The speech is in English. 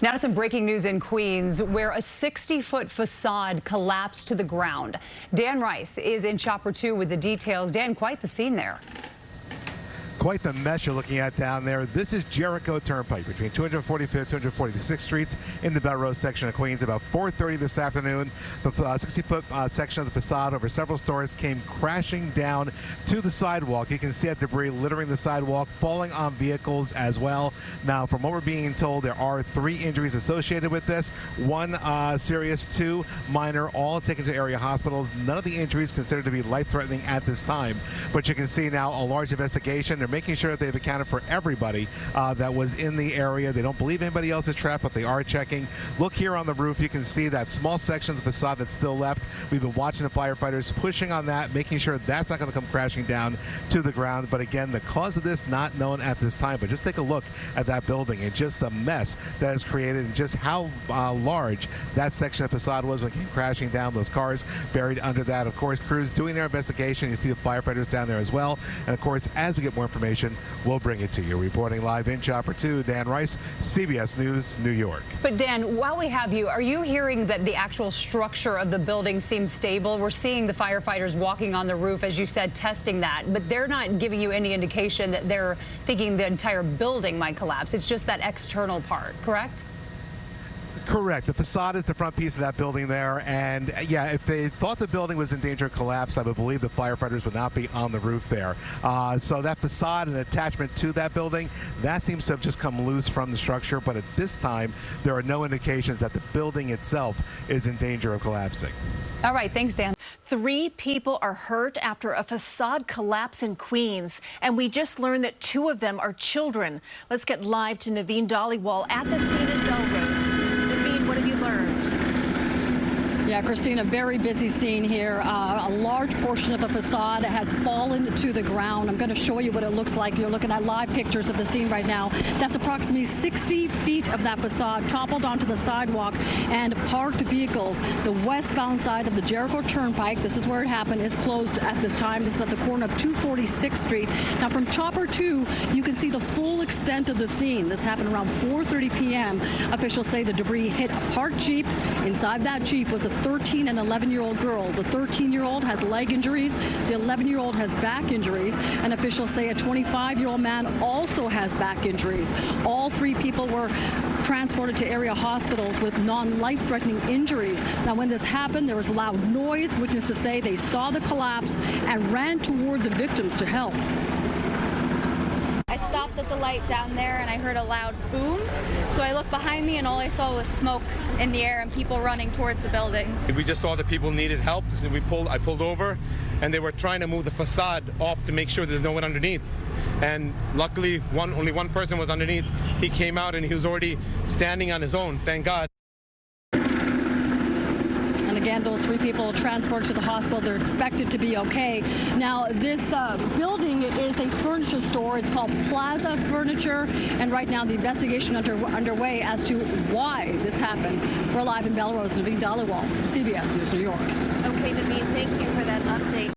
Now to some breaking news in Queens, where a 60-foot facade collapsed to the ground. Dan Rice is in Chopper 2 with the details. Dan, quite the scene there. Quite the mess you're looking at down there. This is Jericho Turnpike between 245th and 246th Streets in the Belrose section of Queens. About 4:30 this afternoon, the 60-foot section of the facade over several stories came crashing down to the sidewalk. You can see that debris littering the sidewalk, falling on vehicles as well. Now, from what we're being told, there are 3 injuries associated with this. 1 serious, 2 minor, all taken to area hospitals. None of the injuries considered to be life-threatening at this time. But you can see now a large investigation. They're making sure that they've accounted for everybody that was in the area. They don't believe anybody else is trapped, but they are checking. Look here on the roof. You can see that small section of the facade that's still left. We've been watching the firefighters pushing on that, making sure that's not going to come crashing down to the ground. But again, the cause of this not known at this time. But just take a look at that building and just the mess that is created and just how large that section of facade was when it came crashing down. Those cars buried under that. Of course, crews doing their investigation. You see the firefighters down there as well. And of course, as we get more information, we'll bring it to you. Reporting live in Chopper 2, Dan Rice, CBS News, New York. But Dan, while we have you, are you hearing that the actual structure of the building seems stable? We're seeing the firefighters walking on the roof, as you said, testing that, but they're not giving you any indication that they're thinking the entire building might collapse. It's just that external part, correct? Correct. The facade is the front piece of that building there. And yeah, if they thought the building was in danger of collapse, I would believe the firefighters would not be on the roof there. So that facade and attachment to that building, that seems to have just come loose from the structure. But at this time, there are no indications that the building itself is in danger of collapsing. All right. Thanks, Dan. 3 people are hurt after a facade collapse in Queens, and we just learned that 2 of them are children. Let's get live to Naveen Dhaliwal at the scene in Belrose. Naveen, what have you learned? Yeah, Christina, very busy scene here. A large portion of the facade has fallen to the ground. I'm going to show you what it looks like. You're looking at live pictures of the scene right now. That's approximately 60 feet of that facade toppled onto the sidewalk and parked vehicles. The westbound side of the Jericho Turnpike, this is where it happened, is closed at this time. This is at the corner of 246th Street. Now, from Chopper 2, you can see the full extent of the scene. This happened around 4:30 p.m. Officials say the debris hit a parked Jeep. Inside that Jeep was a 13 and 11-year-old girls. The 13-year-old has leg injuries. The 11-year-old has back injuries. And officials say a 25-year-old man also has back injuries. All 3 people were transported to area hospitals with non-life-threatening injuries. Now, when this happened, there was loud noise. Witnesses say they saw the collapse and ran toward the victims to help. I stopped at the light down there and I heard a loud boom. So I looked behind me and all I saw was smoke in the air and people running towards the building. We just saw that people needed help, and I pulled over, and they were trying to move the facade off to make sure there's no one underneath. And luckily, only one person was underneath. He came out and he was already standing on his own, thank God. And again, those 3 people transported to the hospital. They're expected to be okay. Now, this building is a furniture store. It's called Plaza Furniture. And right now, the investigation underway as to why this happened. We're live in Belrose. Naveen Dhaliwal, CBS News, New York. Okay, Naveen, thank you for that.